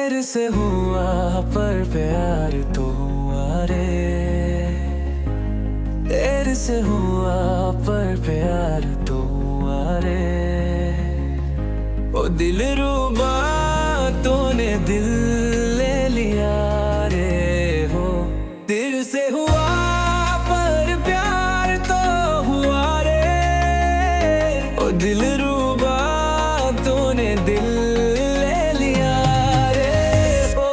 तेरे से हुआ पर प्यार तो हुआ रे, तेरे से हुआ पर प्यार तो हुआ रे। ओ दिलरुबा तूने दिल ले लिया रे, हो तेरे से हुआ पर प्यार तो हुआ रे। ओ दिलरुबा तूने दिल ले लिया रे, हो।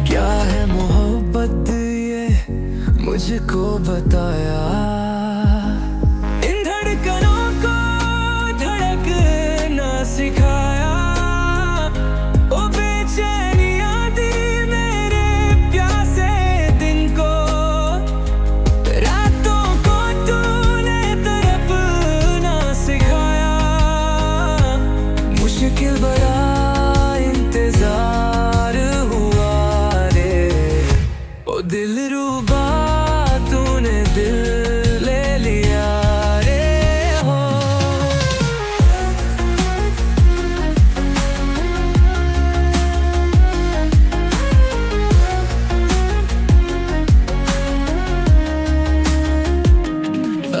क्या है मोहब्बत ये मुझको बताया, इन धड़कनों को धड़कना सिखाया। ओ बेचैनियां दी मेरे प्यासे दिन को, रातों को तूने तड़पना सिखाया। मुश्किल बड़ा इंतजार हुआ रे, ओ दिलरुबा तूने दिल ले लिया रे, हो।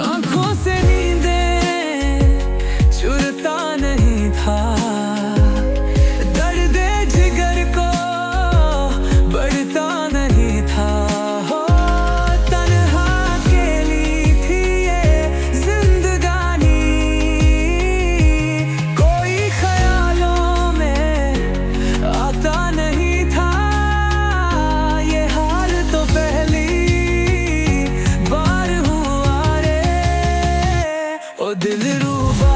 आँखों से नींदें चुरता नहीं था, दर्द जिगर को बढ़ता नहीं था, हो। तन्हा अकेली थी ये जिंदगानी, कोई ख्यालों में आता नहीं था। ये हाल तो पहली बार हुआ रे, ओ दिलरुबा